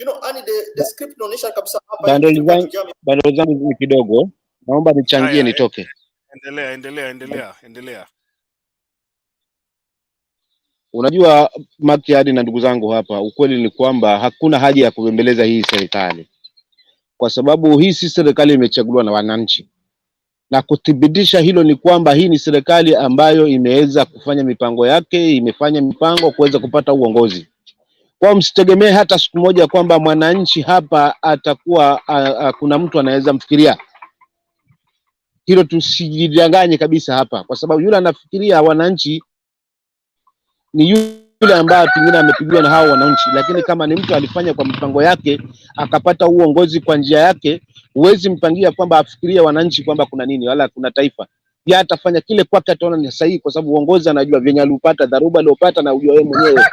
You know, ani the script inaonyesha kabisa hapa bado zangu kidogo, naomba nichangie nitoke. Endelea. Unajua Makiadi na ndugu zangu hapa, ukweli ni kwamba hakuna haja ya kubembeleza hii serikali, kwa sababu hii si serikali imechaguliwa na wananchi, na kuthibitisha hilo ni kwamba hii ni serikali ambayo imeweza kufanya mipango yake, imefanya mipango kuweza kupata uongozi. Kwa msitegemee hata siku moja kwamba mwananchi hapa atakuwa kuna mtu anaweza mfikiria hilo. Tusijidanganye kabisa hapa, kwa sababu yule anafikiria wananchi ni yule ambaye pengine amepigiwa na hao wananchi, lakini kama ni mtu alifanya kwa mipango yake akapata uongozi kwa njia yake, huwezi mpangia kwamba afikirie wananchi kwamba kuna nini wala kuna taifa. Yeye atafanya kile kwake ataona ni sahihi, kwa sababu uongozi anajua vyenye alipata, dharuba aliyopata na ujua yeye mwenyewe.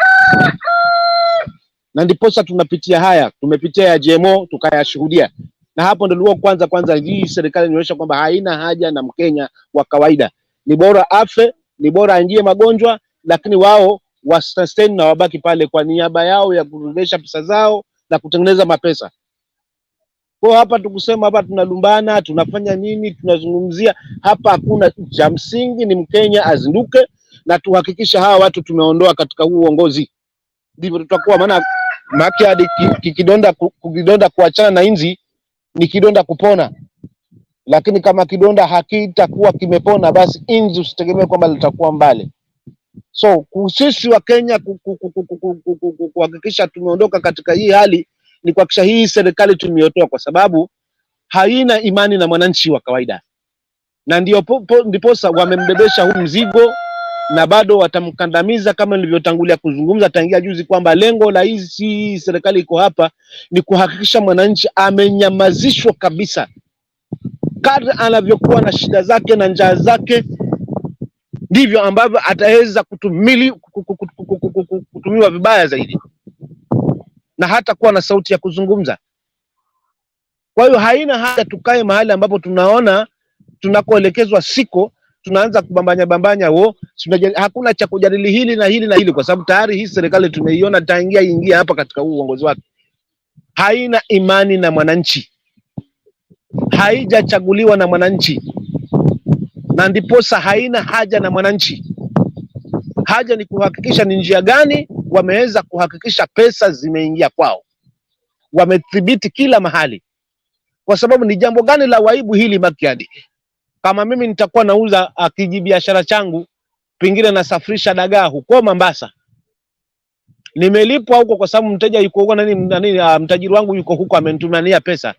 Na ndiposa tunapitia haya, tumepitia ya GMO tukayashuhudia, na hapo ndio kwanza hii serikali inaonyesha kwamba haina haja na Mkenya wa kawaida. Ni bora afe, ni bora aingie magonjwa, lakini wao sustain na wabaki pale kwa niaba yao ya kurudisha pesa zao na kutengeneza mapesa. Kwa hapa tukusema hapa tunalumbana, tunafanya nini, tunazungumzia hapa, hakuna cha msingi. Ni Mkenya azinduke na tuhakikisha hawa watu tumeondoa katika huu uongozi, ndivyo tutakuwa. Maana Makiadi kidonda kuachana na inzi ni kidonda kupona, lakini kama kidonda hakitakuwa kimepona, basi inzi usitegemee kwamba litakuwa mbali. So sisi wa Kenya kuhakikisha tumeondoka katika hii hali ni kuhakikisha hii serikali tumeotoa, kwa sababu haina imani na mwananchi wa kawaida, na ndiposa wamembebesha huu mzigo na bado watamkandamiza. Kama nilivyotangulia kuzungumza tangia juzi kwamba lengo la hii serikali iko hapa ni kuhakikisha mwananchi amenyamazishwa kabisa. Kadri anavyokuwa na shida zake na njaa zake, ndivyo ambavyo ataweza kutumiwa vibaya zaidi, na hata kuwa na sauti ya kuzungumza. Kwa hiyo haina haja tukae mahali ambapo tunaona tunakoelekezwa siko, tunaanza kubambanya hakuna cha kujadili hili na hili na hili, kwa sababu tayari hii serikali tumeiona ingia hapa katika huu uongozi wake haina imani na mwananchi, haijachaguliwa na mwananchi, na ndiposa haina haja na mwananchi. Haja ni kuhakikisha ni njia gani wameweza kuhakikisha pesa zimeingia kwao, wamethibiti kila mahali. Kwa sababu ni jambo gani la waibu hili Makiadi? Kama mimi nitakuwa nauza kijibiashara changu, pengine nasafirisha dagaa huko Mombasa, nimelipwa huko kwa sababu mteja yuko huko mtajiri wangu yuko huko amenitumania pesa,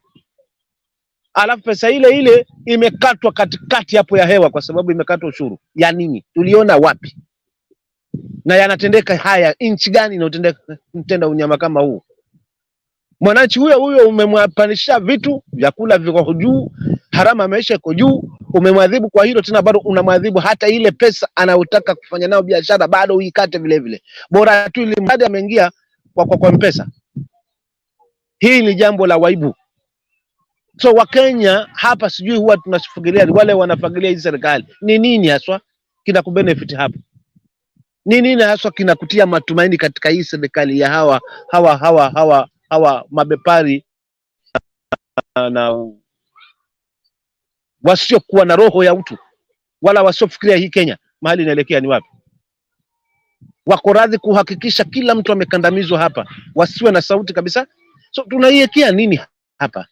alafu pesa ile imekatwa katikati hapo ya hewa, kwa sababu imekatwa ushuru. Ya nini? Tuliona wapi? Na yanatendeka haya nchi gani inatenda unyama kama huu? Mwananchi huyo umemwapanisha vitu, vyakula viko juu, harama maisha iko juu, umemwadhibu kwa hilo, tena bado unamwadhibu hata ile pesa anayotaka kufanya nayo biashara bado uikate vile vile. Bora tu ile mradi ameingia kwa mpesa. Hii ni jambo la waibu. So Wakenya hapa sijui huwa tunasifikiria wale wanafagilia hii serikali. Ni nini haswa kina kubenefit hapa? Ni nini haswa kinakutia matumaini katika hii serikali ya hawa mabepari na wasiokuwa na roho ya utu, wala wasiofikiria hii Kenya mahali inaelekea ni wapi? Wako radhi kuhakikisha kila mtu amekandamizwa hapa, wasiwe na sauti kabisa. So tunaiwekea nini hapa?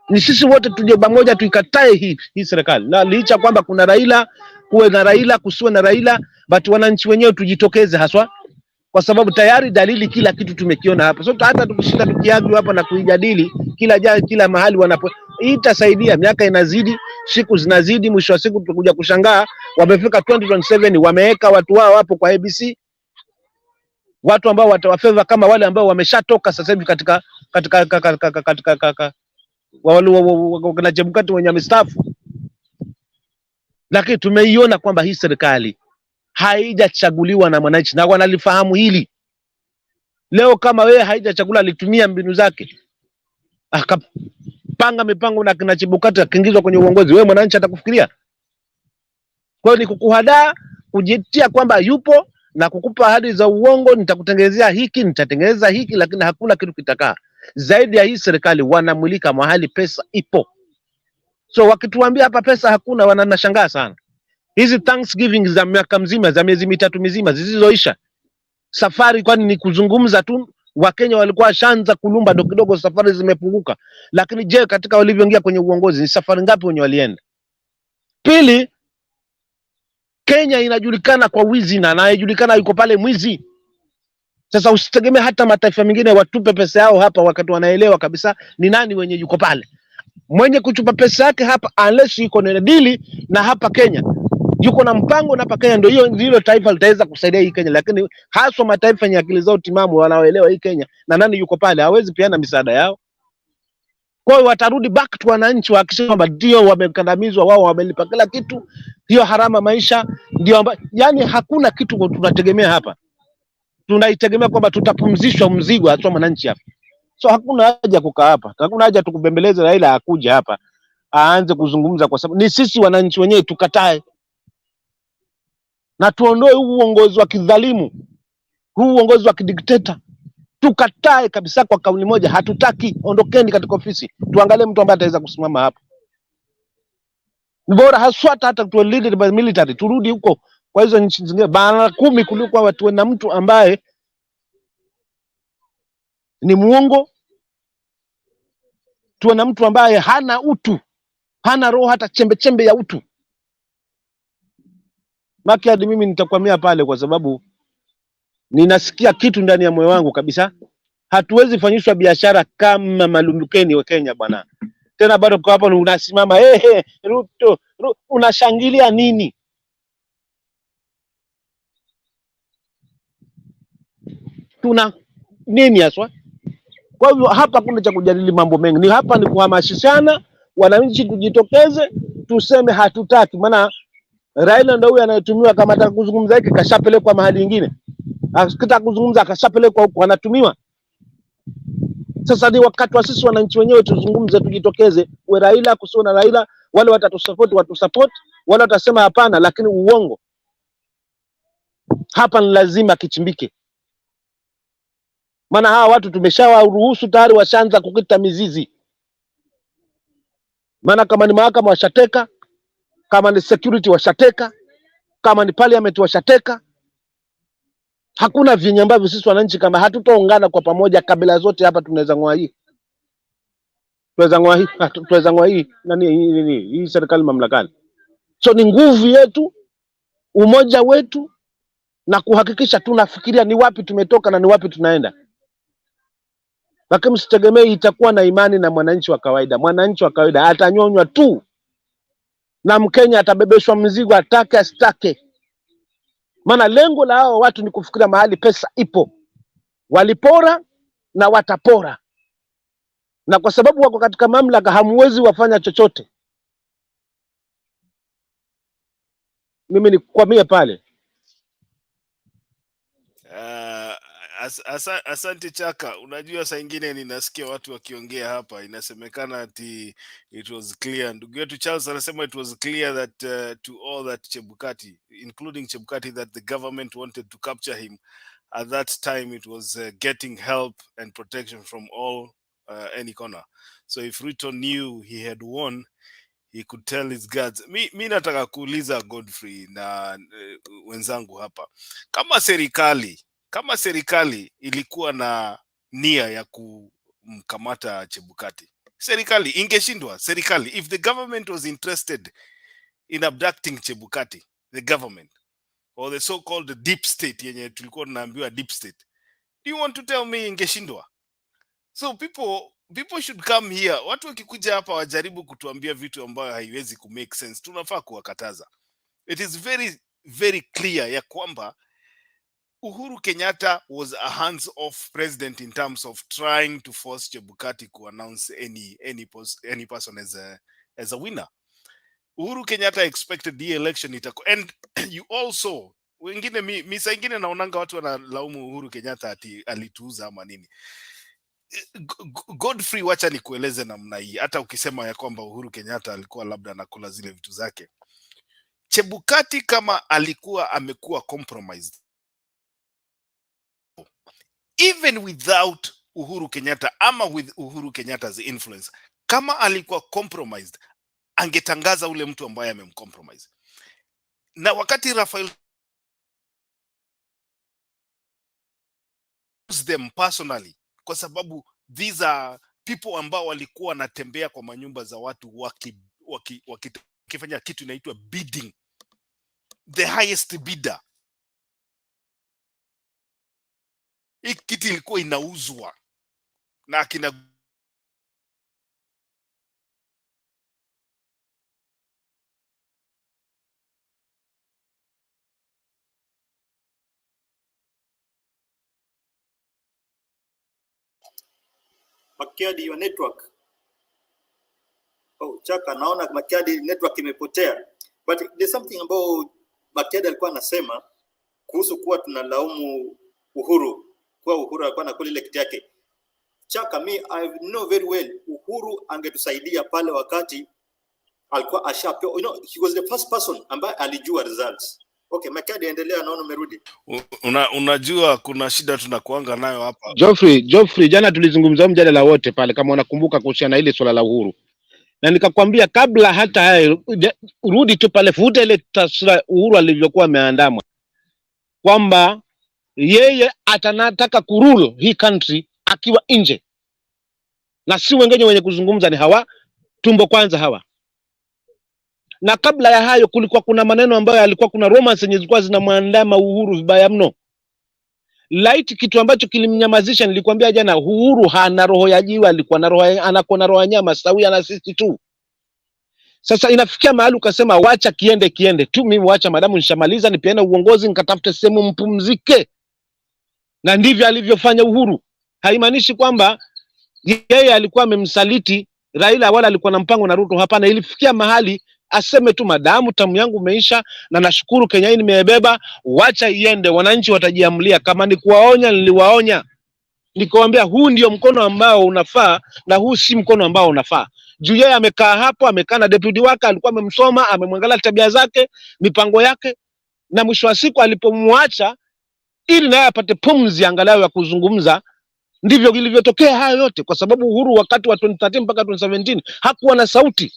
Ni sisi wote tuje pamoja tuikatae hii serikali. Na licha kwamba kuna Raila, kuwe na Raila, kusiwe na Raila, but wananchi wenyewe tujitokeze haswa, kwa sababu tayari dalili kila kitu tumekiona hapa. So hata tukishinda tukiagwa hapa na kuijadili kila mahali wanapo, itasaidia. Miaka inazidi, siku zinazidi, mwisho wa siku tutakuja kushangaa wamefika 2027 wameweka watu wao hapo kwa ABC, watu ambao watawafeva kama wale ambao wameshatoka sasa hivi katika wale Chebukati wenye mstaafu. Lakini tumeiona kwamba hii serikali haijachaguliwa na mwananchi, na wanalifahamu hili. Leo kama wewe haijachaguliwa, alitumia mbinu zake akapanga mipango na kina Chebukati akaingizwa kwenye uongozi, wewe mwananchi atakufikiria? Kwa hiyo ni kukuhadaa, kujitia kwamba yupo, na kukupa ahadi za uongo, nitakutengenezea hiki, nitatengeneza hiki, lakini hakuna kitu kitakaa. Zaidi ya hii serikali wanamulika mahali pesa ipo. So wakituambia hapa pesa hakuna, wananashangaa sana. Hizi Thanksgiving za miaka mzima, za miezi mitatu mizima zisizoisha, safari kwani ni kuzungumza tu? Wakenya walikuwa shanza kulumba kidogo, safari zimepunguka. Lakini je, katika walivyoingia kwenye uongozi ni safari ngapi wenye walienda? Pili, Kenya inajulikana kwa wizi na anayejulikana yuko pale mwizi. Sasa usitegemee hata mataifa mengine watupe pesa yao hapa wakati wanaelewa kabisa ni nani wenye yuko pale. Mwenye kuchupa pesa yake hapa, unless yuko na dili na hapa Kenya, yuko na mpango na hapa Kenya, ndio hilo taifa litaweza kusaidia hii Kenya. Lakini haswa mataifa yenye akili zao timamu wanaoelewa hii Kenya na nani yuko pale, hawezi piana misaada yao. Kwa hiyo watarudi back to wananchi wakisema kwamba ndio wamekandamizwa, wao wamelipa kila kitu, hiyo harama maisha ndio yani hakuna kitu tunategemea hapa. Tunaitegemea kwamba tutapumzishwa mzigo hata mwananchi hapa. So hakuna haja kukaa hapa. Hakuna haja tukubembeleze Raila akuja hapa aanze kuzungumza, kwa sababu ni sisi wananchi wenyewe tukatae. Na tuondoe huu uongozi wa kidhalimu, huu uongozi wa kidikteta. Tukatae kabisa kwa kauli moja, hatutaki, ondokeni katika ofisi. Tuangalie mtu ambaye ataweza kusimama hapa. Ni bora haswa hata tu leaded by military, turudi huko kwa hizo nchi zingine bana 10 kuliko watu na mtu ambaye ni muongo. Tuwe na mtu ambaye hana utu, hana roho hata chembe chembe ya utu. Maki hadi mimi nitakwamia pale, kwa sababu ninasikia kitu ndani ya moyo wangu kabisa. Hatuwezi fanyishwa biashara kama malundukeni wa Kenya bwana. Tena bado kwa hapo unasimama Ruto, unashangilia nini? Tuna nini haswa? Kwa hivyo hapa kuna cha kujadili mambo mengi. Ni hapa ni kuhamasishana wananchi, tujitokeze tuseme hatutaki. Maana Raila ndio huyu anayetumiwa, kama ataka kuzungumza hiki kashapelekwa mahali nyingine. Akitaka kuzungumza akashapelekwa huko, anatumiwa. Sasa ni wakati wa sisi wananchi wenyewe tuzungumze, tujitokeze. We Raila kusio na Raila, wale watatusupport watusupport, wale watasema hapana, lakini uongo hapa ni lazima kichimbike. Maana hawa watu tumeshawaruhusu tayari, washaanza kukita mizizi. Maana kama ni mahakama washateka, kama ni security washateka, kama ni parliament washateka. Hakuna vyenye ambavyo sisi wananchi kama hatutaungana kwa pamoja, kabila zote hapa tunaweza ngoa hii. Tunaweza ngoa hii nani hii serikali mamlakani. So ni nguvu yetu, umoja wetu, na kuhakikisha tunafikiria ni wapi tumetoka na ni wapi tunaenda. Lakini msitegemee itakuwa na imani na mwananchi wa kawaida. Mwananchi wa kawaida atanyonywa tu, na Mkenya atabebeshwa mzigo atake asitake. Maana lengo la hao watu ni kufikiria mahali pesa ipo. Walipora na watapora. Na kwa sababu wako katika mamlaka, hamwezi wafanya chochote. Mimi nikwamie pale. Asante Chaka. Unajua saa ingine ninasikia watu wakiongea hapa, inasemekana ati it was clear. Ndugu yetu Charles anasema it was clear that to all that Chebukati, including Chebukati, that the government wanted to capture him. At that time it was getting help and protection from all any corner. So if Ruto knew he had won, he could tell his guards. Mi nataka kuuliza Godfrey na wenzangu hapa, kama serikali ilikuwa na nia ya kumkamata Chebukati, serikali ingeshindwa? Serikali, if the government was interested in abducting Chebukati, the government or the so-called deep state yenye tulikuwa tunaambiwa deep state, do you want to tell me ingeshindwa? So people should come here. Watu wakikuja hapa wajaribu kutuambia vitu ambayo haiwezi ku make sense, tunafaa kuwakataza. It is very very clear ya kwamba Uhuru Kenyatta was a hands-off president in terms of trying to force Chebukati to announce any person as a winner. Uhuru Kenyatta expected the election and you also wengine misa ingine naonanga watu wanalaumu Uhuru Kenyatta ati alituuza ama nini. Godfrey, wacha nikueleze namna hii. Hata ukisema ya kwamba Uhuru Kenyatta alikuwa labda anakula zile vitu zake, Chebukati kama alikuwa amekuwa compromised even without Uhuru Kenyatta ama with Uhuru Kenyatta's influence, kama alikuwa compromised, angetangaza ule mtu ambaye amemcompromise. Na wakati Rafael them personally, kwa sababu these are people ambao walikuwa wanatembea kwa manyumba za watu wakifanya kitu inaitwa bidding, the highest bidder. Hii kitu ilikuwa inauzwa na akina Makiadi, your network. Oh, Chaka, naona Makiadi network imepotea. But there's something about Makiadi alikuwa anasema kuhusu kuwa tunalaumu Uhuru. Kwa Uhuru alikuwa anakula ile kiti yake. Chaka, I know very well Uhuru angetusaidia pale wakati alikuwa ashapewa. You know, he was the first person ambaye alijua results. Okay, Makiadi endelea, naona umerudi. Unajua kuna shida tunakuanga nayo hapa. Geoffrey, jana tulizungumza mjadala wote pale kama unakumbuka kuhusiana na ile swala la Uhuru. Na nikakwambia kabla hata hayo rudi tu pale futa ile taswira Uhuru alivyokuwa ameandamwa. Kwamba yeye atanataka kurule hii country akiwa nje. Na si wengine wenye kuzungumza ni hawa tumbo kwanza hawa. Na kabla ya hayo kulikuwa kuna maneno ambayo alikuwa kuna romance zenye zilikuwa zinamwandama Uhuru vibaya mno. Light kitu ambacho kilimnyamazisha nilikwambia jana, Uhuru hana roho ya jiwa, alikuwa na roho, anakuwa na roho ya nyama sawia na sisi tu. Sasa inafikia mahali ukasema wacha kiende tu, mimi wacha madamu nishamaliza nipeane uongozi nikatafute sehemu mpumzike. Na ndivyo alivyofanya Uhuru. Haimaanishi kwamba yeye alikuwa amemsaliti Raila wala alikuwa na mpango na Ruto, hapana. Ilifikia mahali aseme tu madamu tamu yangu umeisha na nashukuru Kenya hii nimebeba, wacha iende, wananchi watajiamulia. Kama ni kuwaonya niliwaonya, nikawaambia huu ndio mkono ambao unafaa na huu si mkono ambao unafaa. Juu yeye amekaa hapo, amekaa na deputy wake, alikuwa amemsoma, amemwangalia tabia zake, mipango yake, na mwisho wa siku alipomwacha ili naye apate pumzi angalau ya kuzungumza, ndivyo ilivyotokea hayo yote. Kwa sababu Uhuru wakati wa 2013 mpaka 2017 hakuwa na sauti.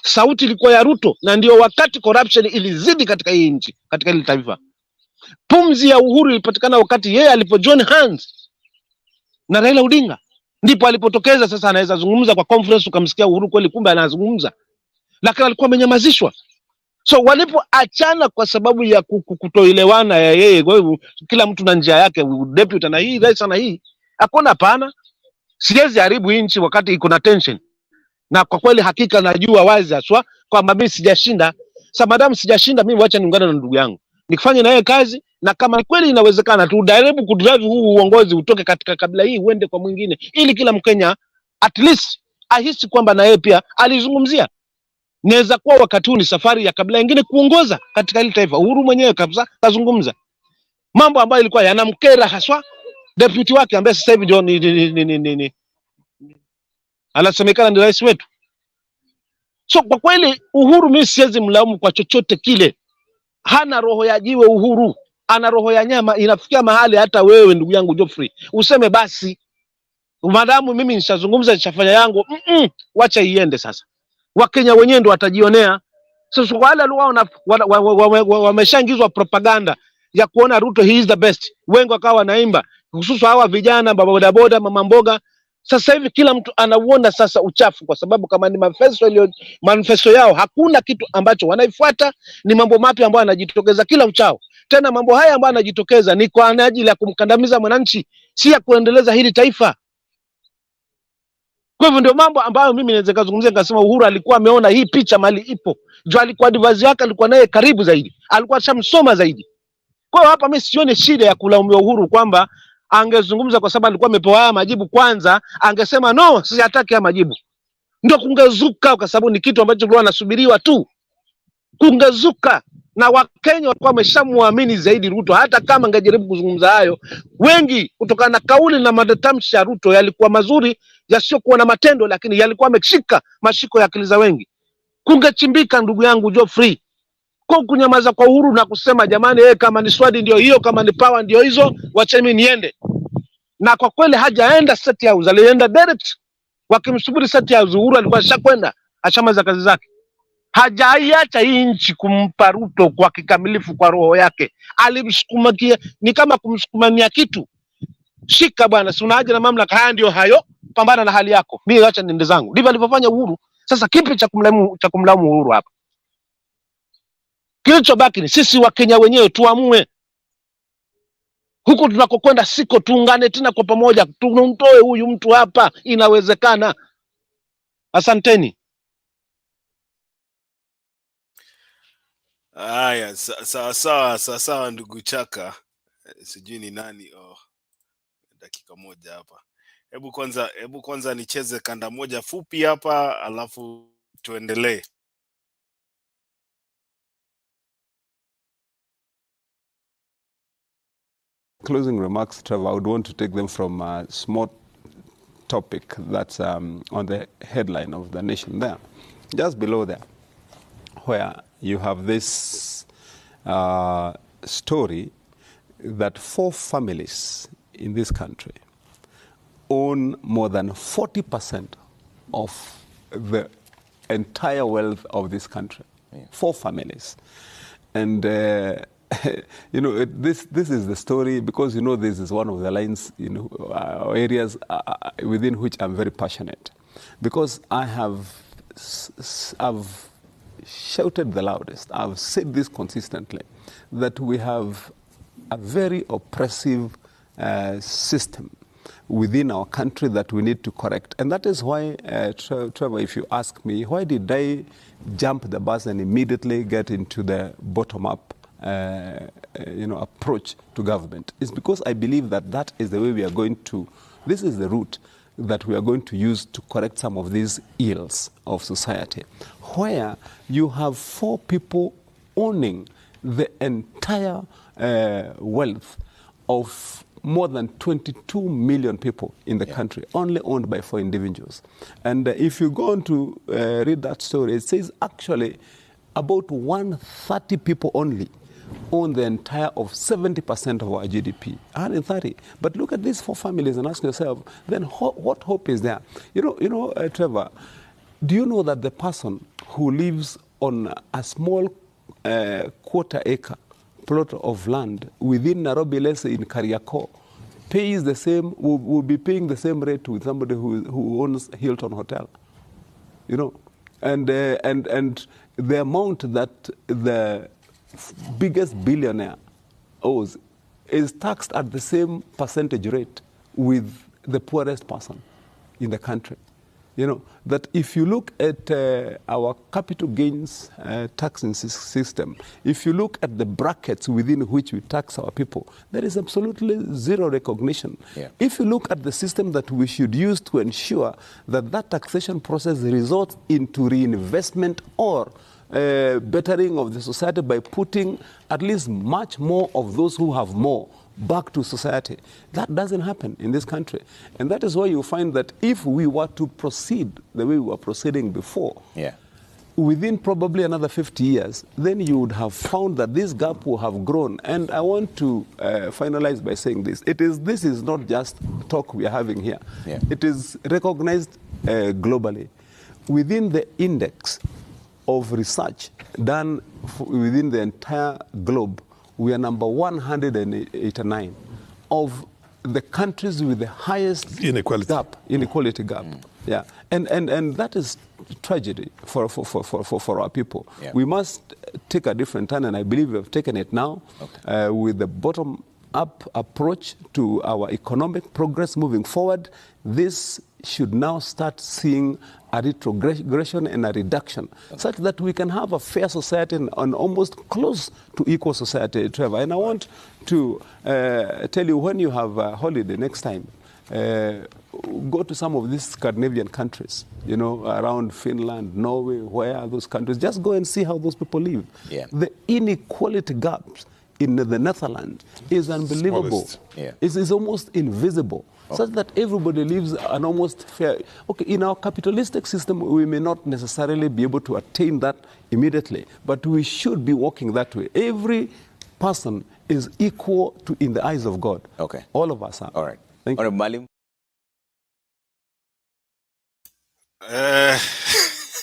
Sauti ilikuwa ya Ruto, na ndio wakati corruption ilizidi katika hii nchi, katika hili taifa. Pumzi ya Uhuru ilipatikana wakati yeye alipojoin hands na Raila Odinga, ndipo alipotokeza sasa anaweza zungumza kwa conference, ukamsikia Uhuru kweli kumbe anazungumza, lakini alikuwa amenyamazishwa. So walipoachana kwa sababu ya kutoelewana ya yeye, kwa hivyo kila mtu na njia yake, deputy na hii rais na hii, hakuna hapana, siwezi haribu nchi wakati iko na tension. Na kwa kweli hakika najua wazi aswa kwamba mimi sijashinda. Sasa madam sijashinda, mimi wacha niungane na ndugu yangu nikifanye na yeye kazi, na kama kweli inawezekana tu jaribu kudrive huu uongozi utoke katika kabila hii uende kwa mwingine, ili kila Mkenya at least ahisi kwamba na yeye pia alizungumzia. Naweza kuwa wakati huu ni safari ya kabila nyingine kuongoza katika hili taifa. Uhuru mwenyewe kabisa kazungumza mambo ambayo ilikuwa yanamkera haswa deputy wake ambaye sasa hivi ndio anasemekana ni rais wetu. So kwa kweli Uhuru mimi siwezi mlaumu kwa chochote kile. Hana roho ya jiwe Uhuru, ana roho ya nyama. Inafikia mahali hata wewe ndugu yangu Geoffrey useme basi madamu mimi nishazungumza nishafanya yangu, wacha iende sasa. Wakenya wenyewe ndio watajionea. Sasa wale wao wameshaingizwa propaganda ya kuona Ruto he is the best. Wengi wakawa naimba, hususan hawa vijana boda boda mama mboga. Sasa hivi kila mtu anauona sasa uchafu, kwa sababu kama ni manifesto yao hakuna kitu ambacho wanaifuata, ni mambo mapya ambayo yanajitokeza kila uchao. Tena mambo haya ambayo yanajitokeza ni kwa ajili ya kumkandamiza mwananchi, si ya kuendeleza hili taifa. Kwa hivyo ndio mambo ambayo mimi naweza kuzungumzia nikasema Uhuru alikuwa ameona hii picha mali ipo. Juu alikuwa advisor yake alikuwa naye karibu zaidi, alikuwa shamsoma zaidi. Kwa hiyo hapa mimi sioni shida ya kulaumiwa Uhuru kwamba angezungumza kwa sababu alikuwa amepewa haya majibu kwanza, angesema no sijataki haya majibu, ndio kungezuka, kwa sababu ni kitu ambacho kilikuwa nasubiriwa tu kungezuka. Na Wakenya walikuwa wameshamuamini zaidi Ruto, hata kama angejaribu kuzungumza hayo. Wengi kutokana na kauli na matamshi ya Ruto yalikuwa mazuri yasiokuwa na matendo, lakini yalikuwa ameshika mashiko ya akili za wengi. Kungechimbika ndugu yangu Geoffrey. Kwa kunyamaza kwa Uhuru na kusema jamani kama ni swadi ndio hiyo, kama ni power ndio hizo, wacha mimi niende. na kwa kweli hajaenda State House, alienda direct. Wakimsubiri State House, Uhuru alikuwa ashakwenda, ashamaliza kazi zake. Hajaiacha hii nchi kumpa Ruto kwa kikamilifu kwa roho yake. Alimsukumakia, ni kama kumsukumania kitu. Shika bwana, si unaje na mamlaka haya, ndio hayo, pambana na hali yako, mimi acha niende zangu. Ndivyo alivyofanya Uhuru. Sasa kipi cha kumlaumu Uhuru hapa? Kilichobaki ni sisi wa Kenya wenyewe tuamue. Huko tunakokwenda siko, tuungane tena kwa pamoja, tumtoe huyu mtu hapa, inawezekana. Asanteni. Haya, sawa ndugu Chaka. Sijui ni nani. Dakika moja hapa. Hebu kwanza nicheze kanda moja fupi hapa, alafu tuendelee. Closing remarks, Trevor, I would want to take them from a small topic that's on the headline of the Nation there. Just below there, where you have this story that 4 families in this country own more than 40% of the entire wealth of this country. Yeah. 4 families. And you know, this is the story, because, you know, this is one of the lines, you know, areas within which I'm very passionate. Because I've shouted the loudest, I've said this consistently, that we have a very oppressive system within our country that we need to correct. And that is why, Trevor, if you ask me, why did I jump the bus and immediately get into the bottom-up you know, approach to government? It's because I believe that that is the way we are going to, this is the route that we are going to use to correct some of these ills of society, where you have 4 people owning the entire wealth of more than 22 million people in the country, only owned by 4 individuals. And if you go on to read that story, it says actually about 130 people only own the entire of 70% of our GDP. 130. But look at these 4 families and ask yourself, then what hope is there? You know, Trevor, do you know that the person who lives on a small quarter-acre plot of land within Nairobi, let's say in Kariakor, pays the same, will be paying the same rate with somebody who owns Hilton Hotel? You know, and the amount that the biggest billionaire owes is taxed at the same percentage rate with the poorest person in the country. You know, that if you look at our capital gains taxing system, if you look at the brackets within which we tax our people, there is absolutely zero recognition. Yeah. If you look at the system that we should use to ensure that that taxation process results into reinvestment or bettering of the society by putting at least much more of those who have more back to society. That doesn't happen in this country. And that is why you find that if we were to proceed the way we were proceeding before, within probably another 50 years, then you would have found that this gap will have grown. And I want to finalize by saying this. This is not just talk we are having here. Yeah. It is recognized globally. Within the index of research done within the entire globe, we are number 189 of the countries with the highest inequality gap. Yeah, and that is tragedy for our people. Yeah. We must take a different turn, and I believe we have taken it now with the bottom-up approach to our economic progress moving forward. This should now start seeing a retrogression and a reduction, such that we can have a fair society and almost close to equal society, Trevor. And I want to tell you, when you have a holiday next time, go to some of these Scandinavian countries, you know, around Finland, Norway, where are those countries? Just go and see how those people live. Yeah. The inequality gaps in the Netherlands is unbelievable. Yeah. It's almost invisible. Such that everybody lives an almost fair. Okay, in our capitalistic system, we may not necessarily be able to attain that immediately, but we should be walking that way. Every person is equal in the eyes of God. Okay. All of us are. All right. Thank you. Honorable Malim.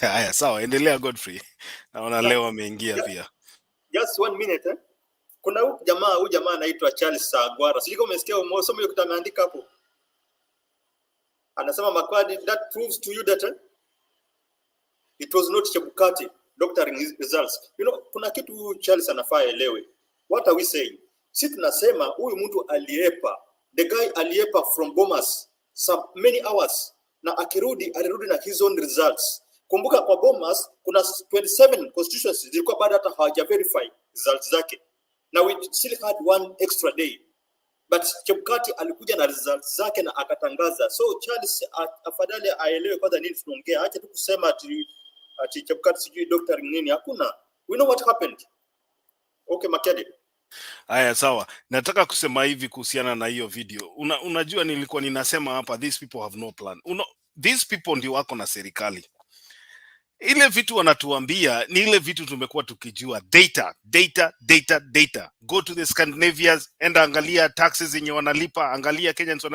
Haya, sawa, endelea Godfrey. Naona leo ameingia pia. Just 1 minute Kuna huyu jamaa anaitwa Charles Sagwara. Sijui kama umesikia umesoma hiyo kitu ameandika hapo. Anasema Makwadi, that proves to you that it was not Chebukati doctoring his results. You know, kuna kitu Charles anafaa elewe. What are we saying? Si tunasema huyu mtu aliepa. The guy aliepa from Bomas some many hours. Na alirudi na his own results. Kumbuka kwa Bomas kuna 27 constituencies zilikuwa bado hata hawaja verify results zake. Now we still had one extra day. But Chebukati alikuja na results zake na akatangaza. So Charles afadhali aelewe kwanza nini tunaongea. Acha tu kusema ati Chebukati sijui doctoring nini. Hakuna. We know what happened. Okay, Makede. Haya, sawa. Nataka kusema hivi kuhusiana na hiyo video. Unajua nilikuwa ninasema hapa, these people have no plan. These people ndio wako na serikali. Ile vitu wanatuambia ni ile vitu tumekuwa tukijua. Data. Go to the Scandinavians, enda angalia taxes zenye wanalipa, angalia Kenyans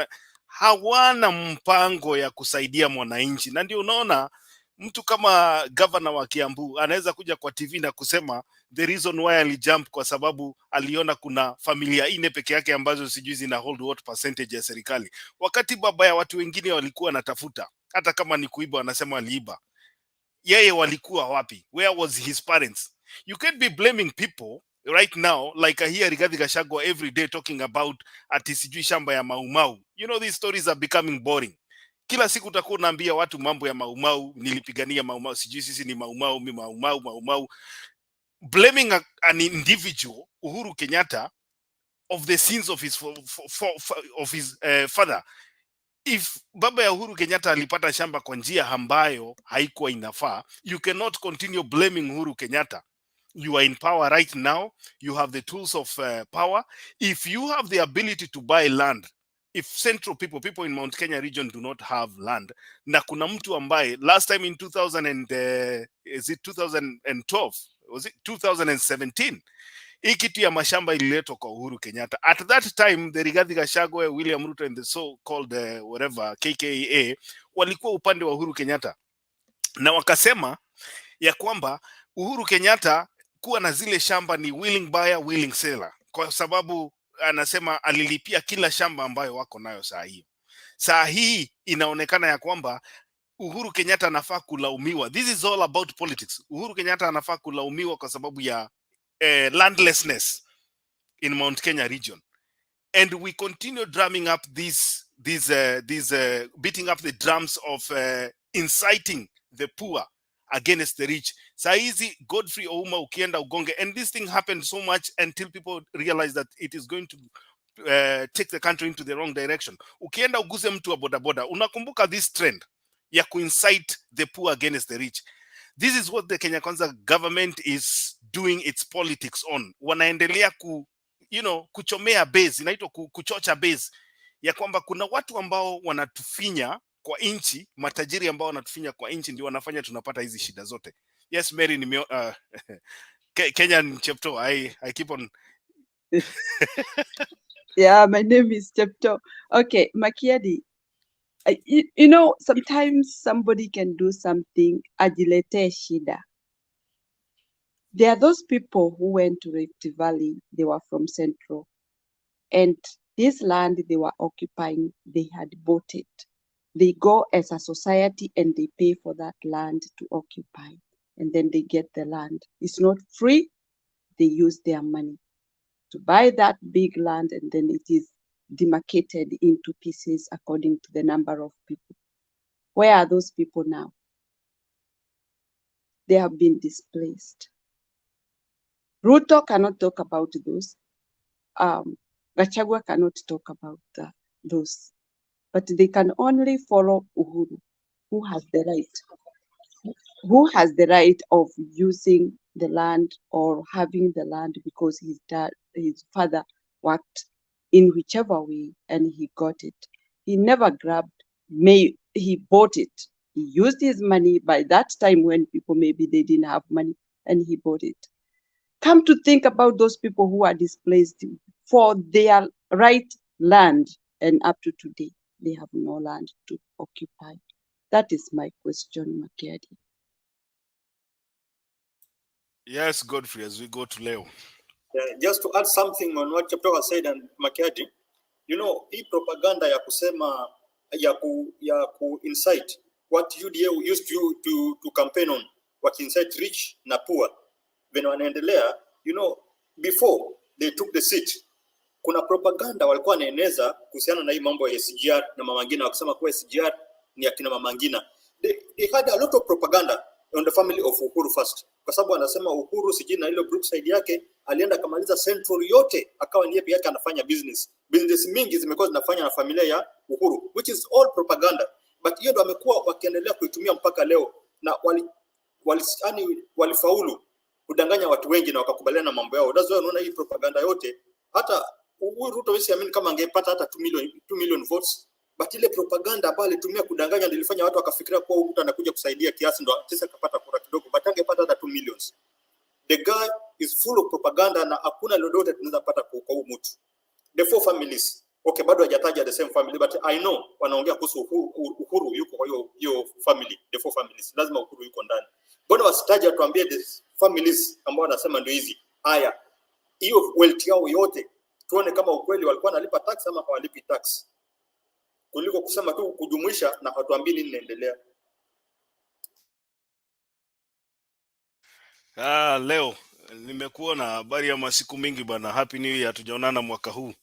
hawana mpango ya kusaidia mwananchi. Na ndio unaona mtu kama governor wa Kiambu anaweza kuja kwa TV na kusema the reason why alijump kwa sababu aliona kuna familia 4 peke yake ambazo sijui zina hold what percentage ya serikali, wakati baba ya watu wengine walikuwa natafuta, hata kama ni kuiba wanasema aliiba. Yeye walikuwa wapi? Where was his parents? You can't be blaming people right now, like I hear Rigathi Gachagua every day talking about ati sijui shamba ya Maumau. You know, these stories are becoming boring. Kila siku utakuwa unaambia watu mambo ya Maumau, nilipigania Maumau, sijui sisi ni Maumau, mimi Maumau. Blaming an individual, Uhuru Kenyatta, of the sins of his father. If baba ya Uhuru Kenyatta alipata shamba kwa njia ambayo haikuwa inafaa, you cannot continue blaming Uhuru Kenyatta. You are in power right now. You have the tools of power. If you have the ability to buy land, if central people in Mount Kenya region do not have land, na kuna mtu ambaye last time in 2012, was it 2017, hii kitu ya mashamba ililetwa kwa Uhuru Kenyatta. At that time, the Rigathi Gachagua, William Ruto and the so-called whatever KKA walikuwa upande wa Uhuru Kenyatta, na wakasema ya kwamba Uhuru Kenyatta kuwa na zile shamba ni willing buyer, willing seller, kwa sababu anasema alilipia kila shamba ambayo wako nayo saa hii. Saa hii inaonekana ya kwamba Uhuru Kenyatta anafaa kulaumiwa. This is all about politics. Uhuru Kenyatta anafaa kulaumiwa kwa sababu ya landlessness in Mount Kenya region, and we continue drumming up beating up the drums of inciting the poor against the rich. Saizi Godfrey Ouma ukienda ugonge, and this thing happened so much until people realize that it is going to take the country into the wrong direction. Ukienda uguze mtu wa bodaboda, unakumbuka this trend ya incite the poor against the rich. This is what the Kenya Kwanza government is doing its politics on. Wanaendelea kuchomea base, inaitwa kuchocha base, ya kwamba kuna watu ambao wanatufinya kwa inchi, matajiri ambao wanatufinya kwa inchi ndio wanafanya tunapata hizi shida zote. Yes, Mary, Kenyan Chepto, I keep on. Yeah, my name is Chepto. Okay, Makiadi, you know, sometimes somebody can do something, ajilete shida. There are those people who went to Rift Valley, they were from Central, and this land they were occupying, they had bought it. They go as a society and they pay for that land to occupy, and then they get the land. It's not free, they use their money to buy that big land, and then it is demarcated into pieces according to the number of people. Where are those people now? They have been displaced. Ruto cannot talk about those. Gachagua cannot talk about those. But they can only follow Uhuru, who has the right of using the land or having the land because his father worked in whichever way and he got it. He never grabbed, he bought it. He used his money by that time when people maybe they didn't have money, and he bought it. Come to think about those people who are displaced for their right land. and up to today, they have no land to occupy. That is my question, Makiadi. Yes, Godfrey, as we go to Leo. Just to add something on what Cheptoo said and Makiadi, you know, hii propaganda ya kusema ya ku incite what UDA used to campaign on, what incite rich na poor, when wanaendelea, you know, before they took the seat, kuna propaganda walikuwa wanaeneza kuhusiana na hii mambo ya SGR na Mama Ngina, wakisema kuwa SGR ni akina Mama Ngina. They had a lot of propaganda on the family of Uhuru first, kwa sababu anasema Uhuru sijui na ile Brookside yake alienda kamaliza Central yote, akawa ndiye yake anafanya business mingi zimekuwa zinafanya na familia ya Uhuru, which is all propaganda, but hiyo ndo amekuwa wakiendelea kuitumia mpaka leo, na walifaulu kudanganya watu wengi na wakakubaliana na mambo yao. That's why unaona hii propaganda yote, hata Ruto wesi amini kama angepata hata 2 million votes, but ile propaganda ambayo alitumia kudanganya nilifanya watu wakafikiria kuwa Ruto anakuja kusaidia kiasi ndo sasa akapata kura kidogo, but angepata hata 2 millions. The guy is full of propaganda na hakuna lolote tunaweza pata kwa huyu mtu. The 4 families, okay, bado hajataja the same family, but I know wanaongea kuhusu Uhuru yuko kwa hiyo family, the 4 families, lazima Uhuru yuko ndani. Mbona wasitaje tuambie the families ambao wanasema ndio hizi? Haya, hiyo wealth yao yote tuone kama ukweli walikuwa wanalipa tax ama hawalipi tax, kuliko kusema tu kujumuisha na hatuambii nini inaendelea. Leo nimekuwa na habari ya masiku mingi bana. Happy New Year, hatujaonana mwaka huu.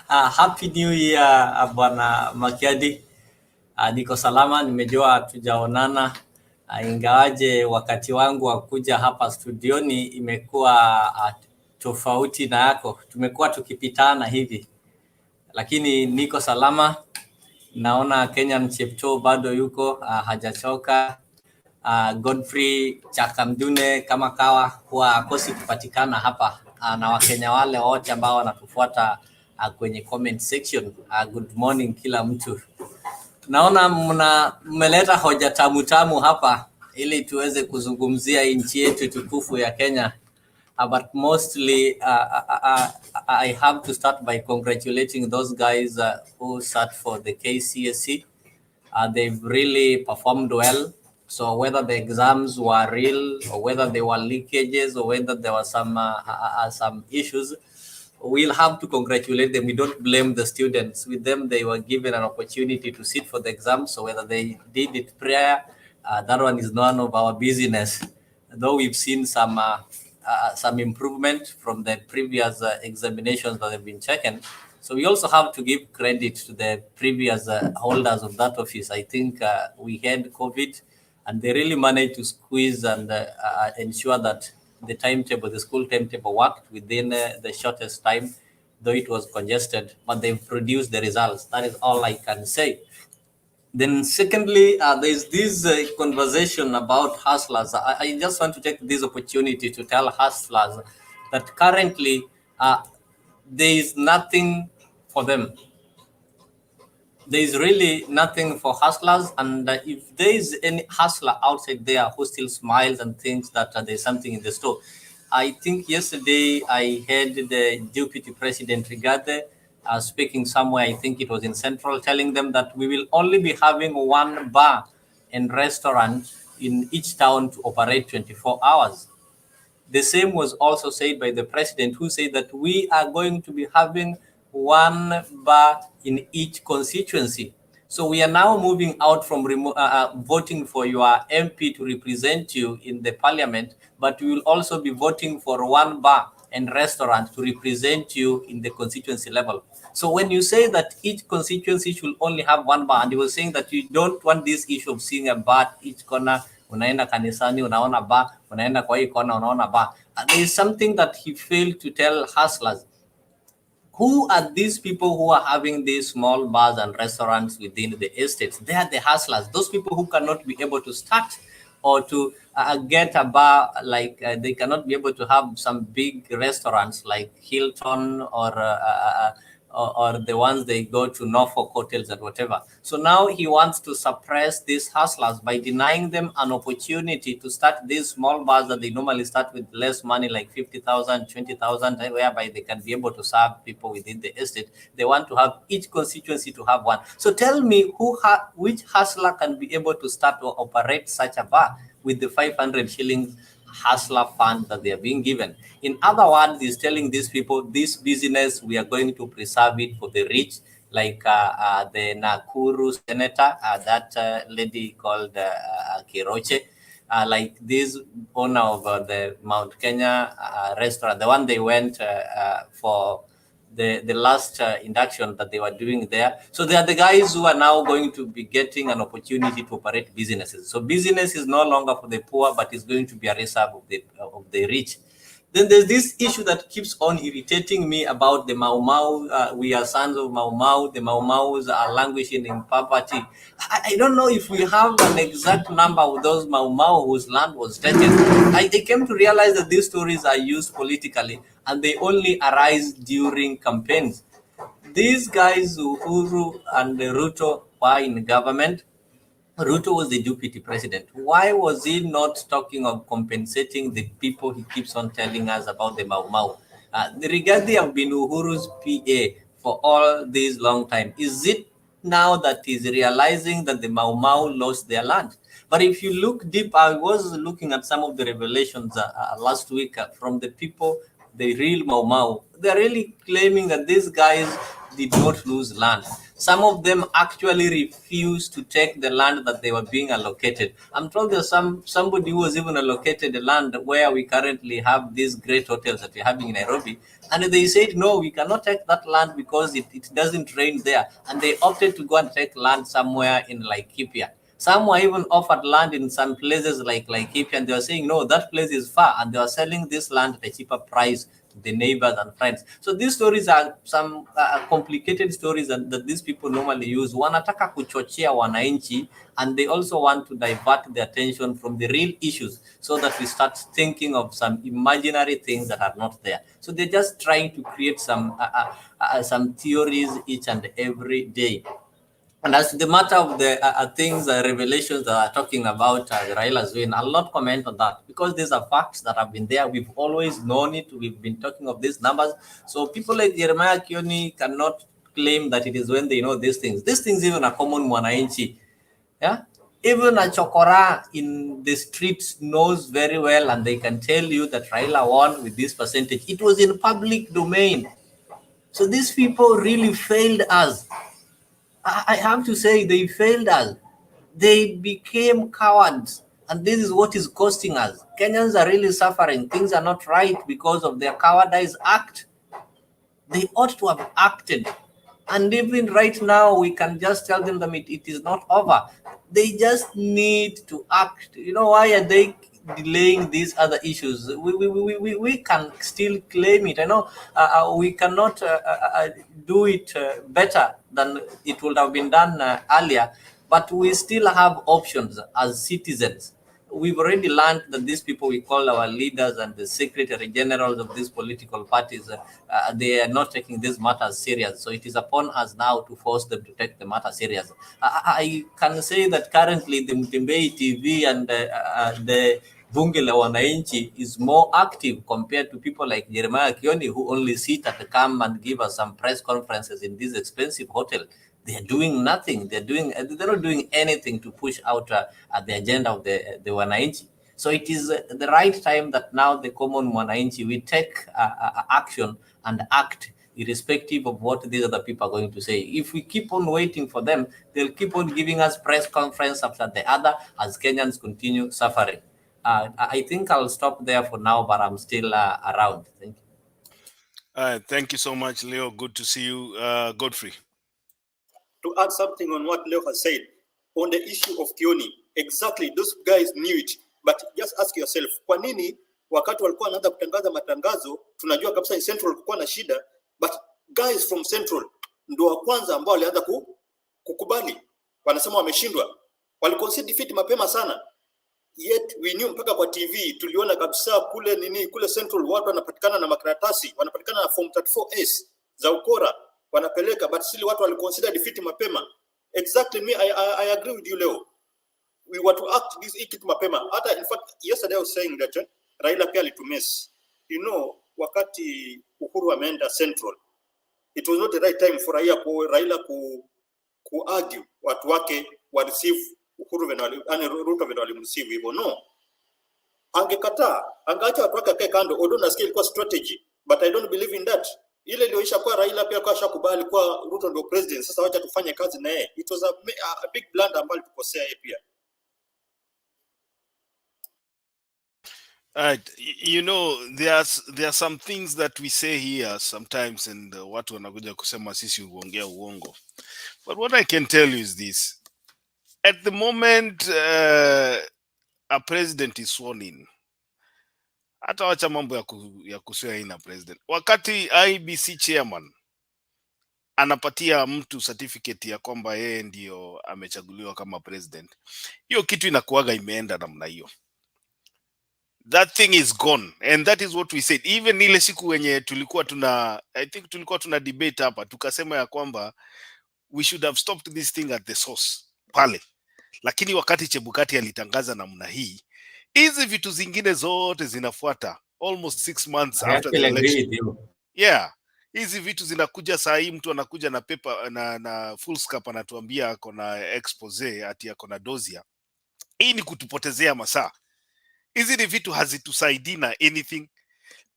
Happy New Year bwana Makiadi. Niko salama, nimejua hatujaonana, ingawaje wakati wangu wa kuja hapa studioni imekuwa tofauti na yako. Tumekuwa tukipitana hivi, lakini niko salama. Naona Kenyan Cheptoo bado yuko hajachoka. Godfrey Chakamdune kama kawa huwa akosi kupatikana hapa, na Wakenya wale wote ambao wanatufuata kwenye comment section. Good morning kila mtu. Naona mmeleta hoja tamu hapa ili tuweze kuzungumzia nchi yetu tukufu ya Kenya. But mostly I have to start by congratulating those guys who sat for the KCSE. They've really performed well. So whether the exams were real or whether they were leakages or whether there were some issues, we'll have to congratulate them. We don't blame the students. With them, they were given an opportunity to sit for the exam. So whether they did it prior, that one is none of our business. Though we've seen some improvement from the previous examinations that have been taken. So we also have to give credit to the previous holders of that office. I think we had COVID, and they really managed to squeeze and ensure that the school timetable worked within the shortest time, though it was congested, but they've produced the results. That is all I can say. Then secondly, there's this conversation about hustlers. I just want to take this opportunity to tell hustlers that currently there is nothing for them. There is really nothing for hustlers, and if there is any hustler outside there who still smiles and thinks that there's something in the store, I think yesterday I heard the Deputy President Rigathi speaking somewhere, I think it was in Central, telling them that we will only be having one bar and restaurant in each town to operate 24 hours. The same was also said by the president, who said that we are going to be having one bar in each constituency. So we are now moving out from voting for your MP to represent you in the parliament, but we will also be voting for one bar and restaurant to represent you in the constituency level. So when you say that each constituency should only have one bar, and you were saying that you don't want this issue of seeing a bar at each corner, unaenda kanisani unaona bar, unaenda kwa hii kona unaona bar. There is something that he failed to tell hustlers. Who are these people who are having these small bars and restaurants within the estates? They are the hustlers, those people who cannot be able to start or to get a bar, like they cannot be able to have some big restaurants like Hilton or or the ones they go to Norfolk hotels and whatever. So now he wants to suppress these hustlers by denying them an opportunity to start these small bars that they normally start with less money, like 50,000, 20,000, whereby they can be able to serve people within the estate. They want to have each constituency to have one. So tell me, which hustler can be able to start or operate such a bar with the 500 shillings hustler fund that they are being given? In other words, he's telling these people, this business, we are going to preserve it for the rich, like the Nakuru senator, that lady called Kiroche, like this owner of the Mount Kenya restaurant, the one they went for the last induction that they were doing there. So they are the guys who are now going to be getting an opportunity to operate businesses. So business is no longer for the poor, but it's going to be a reserve of the rich. Then there's this issue that keeps on irritating me about the Mau Mau. We are sons of Mau Mau. The Mau Maus are languishing in poverty. I don't know if we have an exact number of those Mau Mau whose land was taken. I came to realize that these stories are used politically and they only arise during campaigns. These guys, Uhuru and Ruto, were in government. Ruto was the deputy president. Why was he not talking of compensating the people he keeps on telling us about the Mau Mau? The Rigathi have been Uhuru's PA for all this long time. Is it now that he's realizing that the Mau Mau lost their land? But if you look deep, I was looking at some of the revelations last week from the people, the real Mau Mau. They're really claiming that these guys did not lose land. Some of them actually refused to take the land that they were being allocated. I'm told there's somebody who was even allocated the land where we currently have these great hotels that we're having in Nairobi. And they said, no, we cannot take that land because it doesn't rain there. And they opted to go and take land somewhere in Laikipia. Some were even offered land in some places like Laikipia, and they were saying, no, that place is far. And they were selling this land at a cheaper price to the neighbors and friends. So these stories are some complicated stories that these people normally use. Wanataka kuchochea wananchi, and they also want to divert the attention from the real issues so that we start thinking of some imaginary things that are not there. So they're just trying to create some theories each and every day. And as to the matter of the things, revelations that are talking about Raila's win, I'll not comment on that because these are facts that have been there. We've always known it. We've been talking of these numbers. So people like Jeremiah Kioni cannot claim that it is when they know these things. These things even a common mwananchi. Yeah? Even a chokora in the streets knows very well, and they can tell you that Raila won with this percentage. It was in public domain. So these people really failed us. I have to say they failed us. They became cowards. And this is what is costing us. Kenyans are really suffering. Things are not right because of their cowardice act. They ought to have acted. And even right now, we can just tell them that it is not over. They just need to act. You know, why are they delaying these other issues? We can still claim it. I know we cannot do it better than it would have been done earlier, but we still have options as citizens. We've already learned that these people we call our leaders and the secretary generals of these political parties, they are not taking this matter serious. So it is upon us now to force them to take the matter serious. I can say that currently the Mutembei TV and the Bunge la Wananchi is more active compared to people like Jeremiah Kioni, who only sit at the camp and give us some press conferences in this expensive hotel. They are doing nothing. They're not doing anything to push out the agenda of the Wananchi. So it is the right time that now the common Wananchi, we take action and act irrespective of what these other people are going to say. If we keep on waiting for them, they'll keep on giving us press conference after the other as Kenyans continue suffering. I think I'll stop there for now, but I'm still around. Thank you. Thank you so much, Leo. Good to see you. Godfrey. To add something on what Leo has said, on the issue of Kioni, exactly, those guys knew it, but just ask yourself, kwa nini wakati walikuwa wanaanza kutangaza matangazo, tunajua kabisa in Central kulikuwa na shida, but guys from Central ndio wa kwanza ambao walianza kukubali, wanasema wameshindwa, waliconcede defeat mapema sana. Yet we knew mpaka kwa TV tuliona kabisa kule Central watu wanapatikana na makaratasi, wanapatikana na form 34S za ukora, wanapeleka, but still watu waliconsider defeat mapema. Exactly, me I agree with you Leo. We were to act this kitu mapema. Hata in fact yesterday I was saying that Raila pia alitumess. You know, wakati Uhuru ameenda Central, it was not the right time for Raila ku argue watu wake wa receive Uhuru venali Ruto venali receive hivyo. No, angekataa, angeacha watu wake akae kando. Although nasikia ilikuwa strategy, but I don't believe in that. Ile iliyoisha kwa Raila pia kwa shakubali kwa Ruto ndio president, sasa wacha tufanye kazi na yeye. It was a big blunder ambayo tukosea yeye pia. You know, there are some things that we say here sometimes, and watu wanakuja kusema sisi uongea uongo. But what I can tell you is this: at the moment a president is sworn in, hata wacha mambo ya kuswea ina president, wakati IBC chairman anapatia mtu certificate ya kwamba yeye ndio amechaguliwa kama president, hiyo kitu inakuaga imeenda namna hiyo. That thing is gone, and that is what we said. Even ile siku wenye I think tulikuwa tuna debate hapa, tukasema ya kwamba we should have stopped this thing at the source pale, lakini wakati Chebukati alitangaza namna hii, hizi vitu zingine zote zinafuata almost 6 months after the election. Yeah, hizi vitu zinakuja saa hii, mtu anakuja na paper na full scope anatuambia ako na expose ati ako na dossier. Hii ni kutupotezea masaa. Hizi ni vitu hazitusaidii na anything.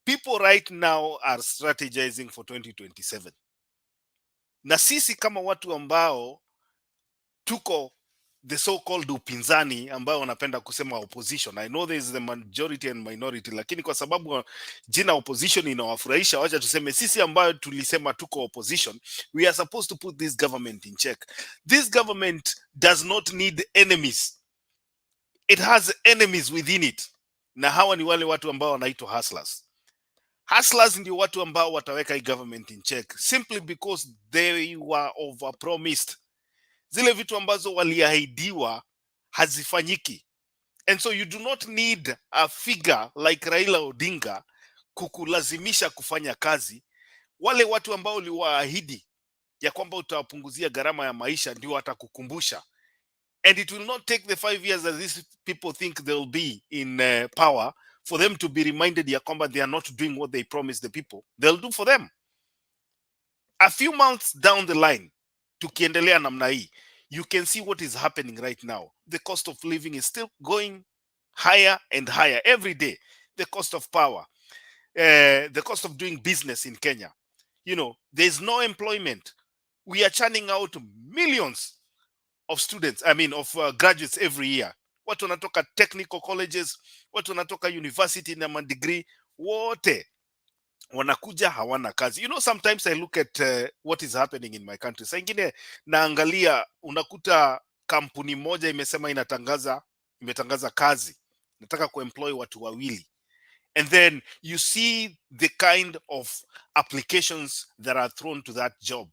People right now are strategizing for 2027. Na sisi kama watu ambao tuko the so-called upinzani ambao wanapenda kusema opposition. I know there is the majority and minority, lakini kwa sababu jina opposition inawafurahisha, wacha tuseme sisi ambao tulisema tuko opposition, we are supposed to put this government in check. This government does not need enemies. It has enemies within it. Na hawa ni wale watu ambao wanaitwa hustlers. Hustlers ndio watu ambao wataweka hii government in check simply because they were overpromised. Zile vitu ambazo waliahidiwa hazifanyiki. And so you do not need a figure like Raila Odinga kukulazimisha kufanya kazi. Wale watu ambao uliwaahidi ya kwamba utawapunguzia gharama ya maisha ndio watakukumbusha. And it will not take the 5 years that these people think they'll be in power for them to be reminded ya kwamba they are not doing what they promised the people. They'll do for them. A few months down the line, tukiendelea namna hii, you can see what is happening right now. The cost of living is still going higher and higher every day. The cost of power, the cost of doing business in Kenya. You know, there's no employment. We are churning out millions of students, of graduates every year. Watu wanatoka technical colleges, watu wanatoka university na degree, wote wanakuja hawana kazi. You know, sometimes I look at what is happening in my country. Saa ingine naangalia, unakuta kampuni moja imesema imetangaza kazi, nataka kuemploy watu wawili. And then you see the kind of applications that are thrown to that job.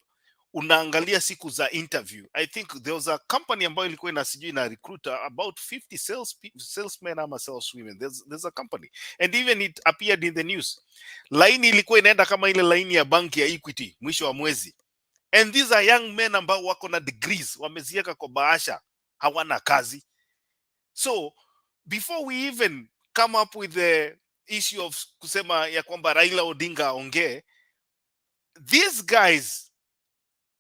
Unaangalia siku za interview. I think there was a company ambayo ilikuwa na recruiter about 50 salesmen ama saleswomen. There's a company. And even it appeared in the news. Laini ilikuwa inaenda kama ile laini ya banki ya Equity mwisho wa mwezi. And these are young men ambao wako na degrees, wameziweka kwa bahasha, hawana kazi. So before we even come up with the issue of kusema ya kwamba Raila Odinga aongee, these guys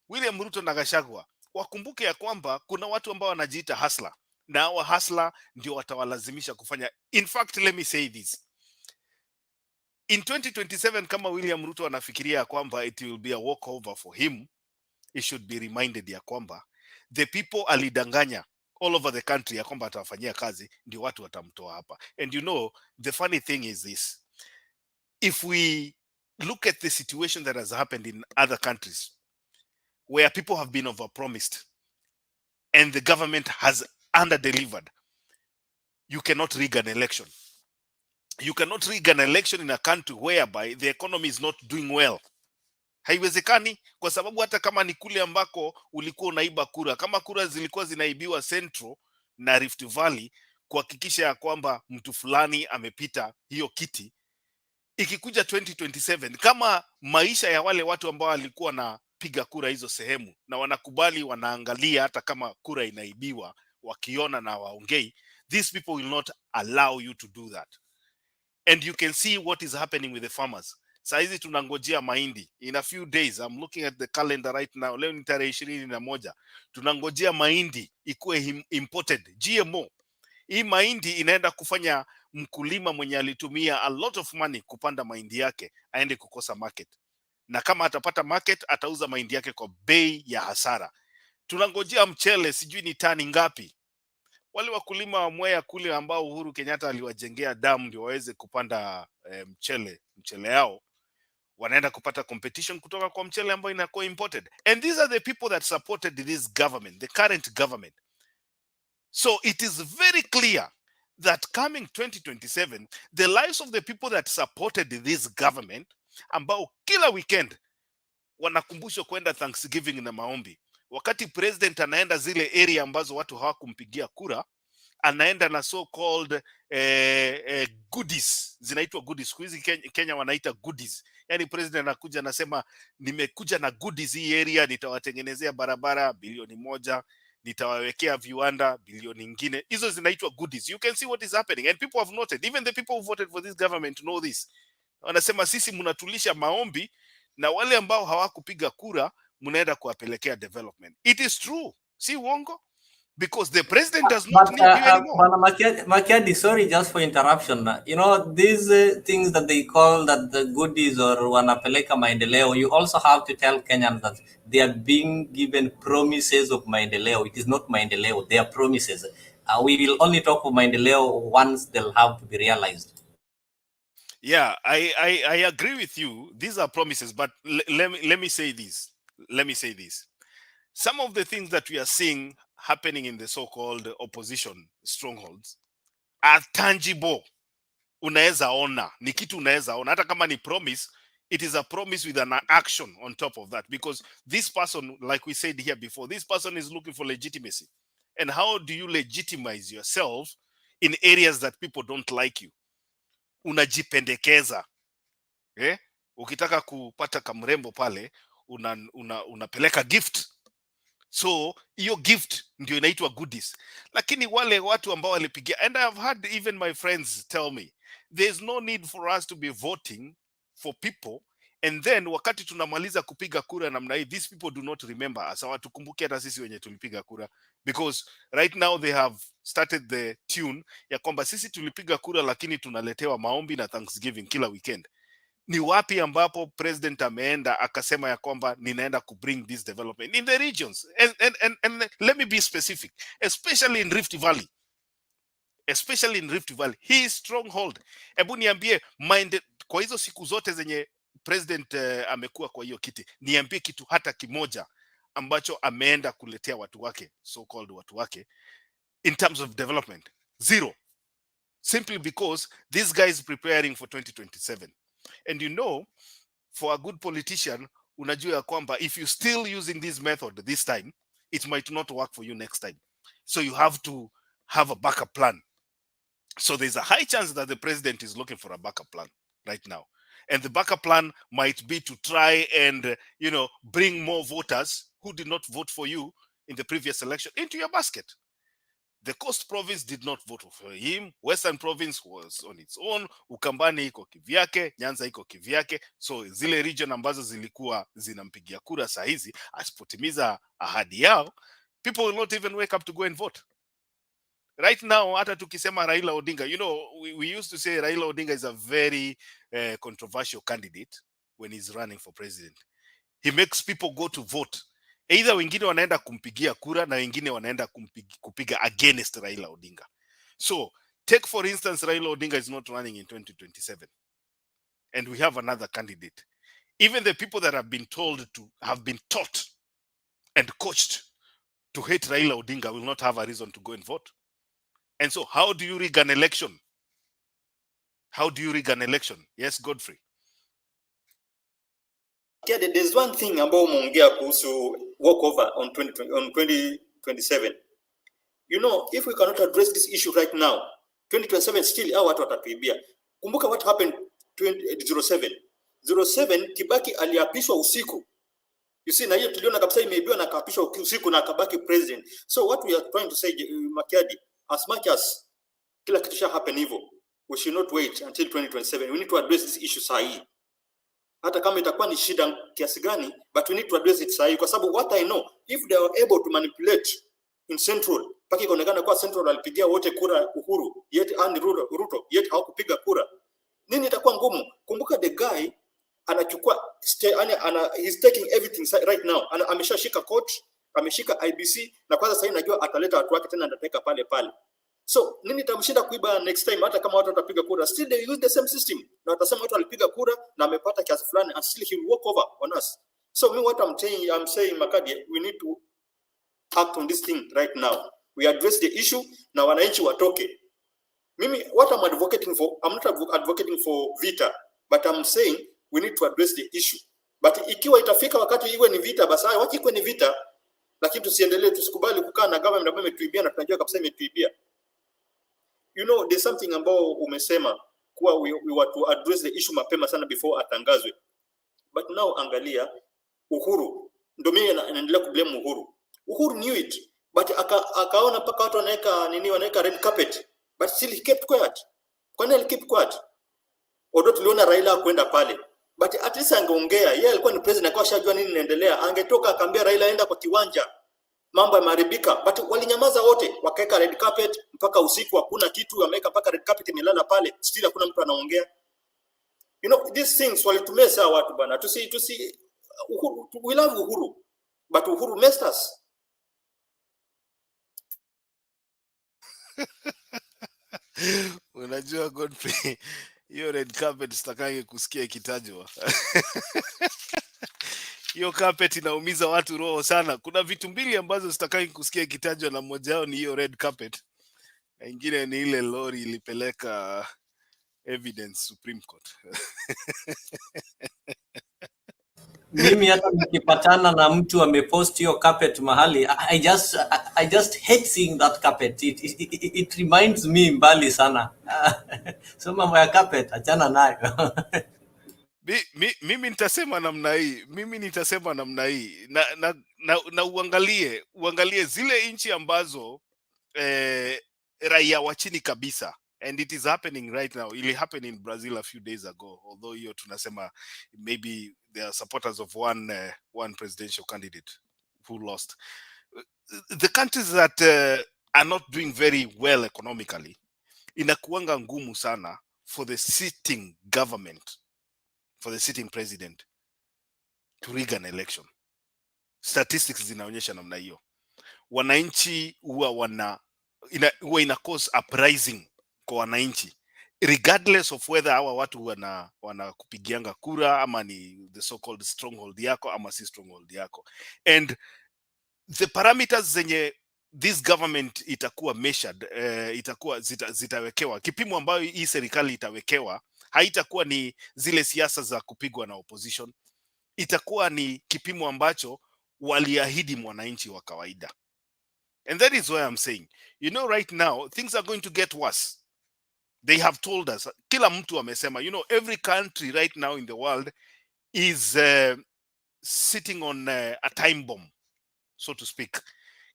William Ruto na Gachagua wakumbuke ya kwamba kuna watu ambao wanajiita hustler, na hawa hustler ndio watawalazimisha kufanya. In fact, let me say this. In 2027, kama William Ruto anafikiria ya kwamba it will be a walkover for him, he should be reminded ya kwamba the people alidanganya all over the country ya kwamba atawafanyia kazi, ndio watu watamtoa hapa. And you know, the funny thing is this. If we look at the situation that has happened in other countries, where people have been overpromised and the government has underdelivered, you cannot rig an election. You cannot rig an election in a country whereby the economy is not doing well. Haiwezekani, kwa sababu hata kama ni kule ambako ulikuwa unaiba kura, kama kura zilikuwa zinaibiwa Central na Rift Valley kuhakikisha ya kwamba mtu fulani amepita hiyo kiti, ikikuja 2027, kama maisha ya wale watu ambao walikuwa na wanapiga kura hizo sehemu na wanakubali, wanaangalia hata kama kura inaibiwa, wakiona na waongei, these people will not allow you to do that. And you can see what is happening with the farmers. Saizi tunangojea mahindi. In a few days, I'm looking at the calendar right now. Leo ni tarehe 21. Tunangojea mahindi ikuwe imported, GMO. Hii mahindi inaenda kufanya mkulima mwenye alitumia a lot of money kupanda mahindi yake aende kukosa market. Na kama atapata market, atauza mahindi yake kwa bei ya hasara. Tunangojea mchele, sijui ni tani ngapi. Wale wakulima wa Mwea kule ambao Uhuru Kenyatta aliwajengea damu ndio waweze kupanda mchele yao, wanaenda kupata competition kutoka kwa mchele ambao inakuwa imported. And these are the people that supported this government, the current government. So it is very clear that coming 2027, the lives of the people that supported this government, ambao kila weekend wanakumbushwa kwenda Thanksgiving na maombi, wakati president anaenda zile area ambazo watu hawakumpigia kura, anaenda na so called goodies, zinaitwa goodies. Siku hizi Kenya wanaita goodies. Yani president anakuja anasema, nimekuja na goodies hii area, nitawatengenezea barabara bilioni 1, nitawawekea viwanda bilioni nyingine. Hizo zinaitwa goodies. You can see what is happening and people have noted. Even the people who voted for this government know this. Wanasema sisi mnatulisha maombi na wale ambao hawakupiga kura mnaenda kuwapelekea development. It is true. Si uongo? Because the president does not need you anymore. Makiadi, sorry just for interruption. You know, these things that they call that the goodies or wanapeleka maendeleo, you also have to tell Kenyans that they are being given promises of maendeleo. It is not maendeleo, they are promises. We will only talk of maendeleo once they'll have to be realized. Yeah, I agree with you. These are promises, but let me say this. Some of the things that we are seeing happening in the so-called opposition strongholds are tangible. Unaweza ona, ni kitu unaweza ona. Hata kama ni promise, it is a promise with an action on top of that. Because this person, like we said here before, this person is looking for legitimacy. And how do you legitimize yourself in areas that people don't like you? Unajipendekeza. Ukitaka kupata kamrembo pale, unapeleka gift. So hiyo gift ndio inaitwa goodies. Lakini wale watu ambao walipigia, and I have had even my friends tell me, there's no need for us to be voting for people and then wakati tunamaliza kupiga kura namna hii, these people do not remember us. Hawatukumbuki hata sisi wenye tulipiga kura, because right now they have started the tune ya kwamba sisi tulipiga kura lakini tunaletewa maombi na Thanksgiving kila weekend. Ni wapi ambapo president ameenda akasema ya kwamba ninaenda ku bring this development in the regions? And let me be specific, especially in Rift Valley. His stronghold. Ebu niambie kwa hizo siku zote zenye president amekuwa kwa hiyo kiti, niambie kitu hata kimoja ambacho ameenda kuletea watu wake, so called watu wake, in terms of development. Zero. Simply because this guy is preparing for 2027. And you know, for a good politician, unajua kwamba if you still using this method this time, it might not work for you next time. So you have to have a backup plan. So there's a high chance that the president is looking for a backup plan right now. And the backup plan might be to try and, bring more voters who did not vote for you in the previous election into your basket. The Coast Province did not vote for him. Western Province was on its own. Ukambani iko kivyake, Nyanza iko kivyake. So zile region ambazo zilikuwa zinampigia kura saa hizi, asipotimiza ahadi yao, people will not even wake up to go and vote. Right now, hata tukisema Raila Odinga, we used to say Raila Odinga is a very controversial candidate when he's running for president. He makes people go to vote. Either wengine wanaenda kumpigia kura na wengine wanaenda kupiga against Raila Odinga. So, take for instance, Raila Odinga is not running in 2027. And we have another candidate. Even the people that have been taught and coached to hate Raila Odinga will not have a reason to go and vote. And so, how do you rig an election? Yes, Godfrey. Yeah, there's one thing ambao umeongea kuhusu walkover on 2027. If we cannot address this issue right now, 2027 still hao watu watatuibia. Kumbuka what happened 07. Kibaki aliapishwa usiku. You see, na hiyo tuliona kabisa imeibiwa na akaapishwa usiku na akabaki president. So what we are trying to say, Makiadi, as much as kila kitu sha happen hivyo, we should not wait until 2027. We need to address this issue sahi. Hata kama itakuwa ni shida kiasi gani, but we need to address it sahi, kwa sababu what I know, if they are able to manipulate in Central, paki ikaonekana kwa Central alipigia wote kura Uhuru, yet and Ruto, yet hawakupiga kura, nini itakuwa ngumu? Kumbuka the guy anachukua he's taking everything right now. Ameshashika court, ameshika IBC, na kwanza sasa najua ataleta watu wake tena atateka pale pale. So nini tamshinda kuiba next time? Hata kama watu watapiga kura, still they use the same system, na watasema watu walipiga kura na amepata kiasi fulani, and still he will walk over on us. So me what I'm saying Makadi, we need to act on this thing right now. We address the issue na wananchi watoke. Mimi what I'm advocating for, I'm not advocating for vita, but I'm saying we need to address the issue. But ikiwa itafika wakati iwe ni vita, basi wacha ikuwe ni vita, lakini tusiendelee, tusikubali kukaa na government ambayo imetuibia na tunajua kabisa imetuibia. You know, there's something ambao umesema kuwa we want to address the issue mapema sana before atangazwe. But now angalia Uhuru, ndio mimi naendelea kublame Uhuru. Uhuru knew it, but akaona paka watu wanaweka red carpet, but still he kept quiet. Kwa nini keep quiet? Odo tuliona Raila kwenda pale, but at least angeongea. Yeye alikuwa ni president, akawa shajua nini inaendelea, angetoka akaambia Raila aenda kwa kiwanja, mambo yameharibika. But walinyamaza wote, wakaeka red carpet mpaka usiku, hakuna kitu, wameka mpaka red carpet imelala pale, still hakuna mtu anaongea. You know, these things walitumesa watu bana. Tusi Uhuru, we love Uhuru, but Uhuru messed us. Unajua Godfrey, hiyo red carpet sitakange kusikia ikitajwa. Hiyo carpet inaumiza watu roho sana. Kuna vitu mbili ambazo sitakange kusikia ikitajwa, na moja yao ni hiyo red carpet, na ingine ni ile lori ilipeleka evidence Supreme Court. Mimi hata nikipatana na mtu amepost hiyo carpet mahali, I just hate seeing that carpet. It reminds me mbali sana. So mambo ya carpet achana nayo. Mimi nitasema namna hii, na uangalie zile nchi ambazo raia wa chini kabisa, and it is happening right now. It happened in Brazil a few days ago, although hiyo tunasema maybe they are supporters of one presidential candidate who lost. The countries that are not doing very well economically, inakuanga ngumu sana for the sitting government, for the sitting president to rig an election. Statistics zinaonyesha namna hiyo. Wananchi huwa ina cause uprising kwa wananchi, regardless of whether hawa watu wanakupigianga kura ama ni the so-called stronghold yako ama si stronghold yako. And the parameters zenye this government itakuwa measured, itakuwa zitawekewa, kipimo ambayo hii serikali itawekewa, haitakuwa ni zile siasa za kupigwa na opposition. Itakuwa ni kipimo ambacho waliahidi mwananchi wa kawaida. And that is why I'm saying, you know, right now things are going to get worse. They have told us, kila mtu amesema, you know, every country right now in the world is sitting on a time bomb, so to speak.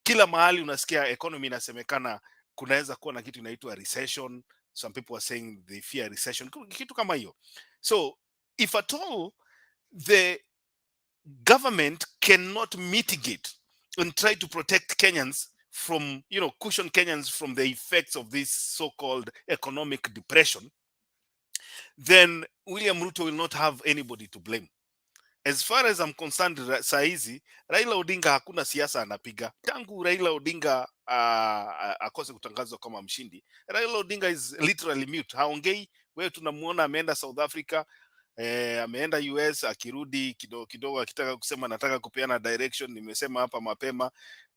Kila mahali unasikia economy inasemekana kunaweza kuwa na kitu inaitwa recession. Some people are saying they fear recession, kitu kama hiyo. So if at all the government cannot mitigate and try to protect Kenyans from, you know, cushion Kenyans from the effects of this so-called economic depression, then William Ruto will not have anybody to blame. As far as I'm concerned, saizi Raila Odinga hakuna siasa anapiga. Tangu Raila Odinga akose kutangazwa kama mshindi, Raila Odinga is literally mute. Haongei. Wewe tunamuona ameenda South Africa, ameenda US, akirudi kidogo akitaka kusema nataka kupeana direction. Nimesema hapa mapema,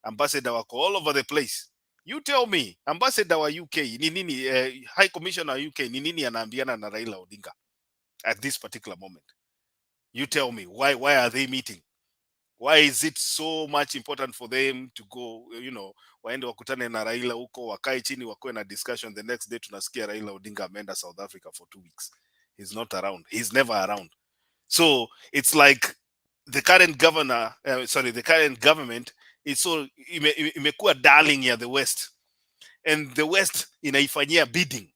ambassador wako all over the place. You tell me, ambassador wa UK ni nini, high commissioner wa UK ni nini anaambiana na Raila Odinga at this particular moment? You tell me, why are they meeting? Why is it so much important for them to go, you know, waende wakutane na Raila huko, wakae chini wakuwe na discussion? The next day tunasikia Raila Odinga ameenda South Africa for 2 weeks. He's not around. He's never around. So it's like the current governor, the current government is so imekuwa darling ya the West, and the West inaifanyia bidding.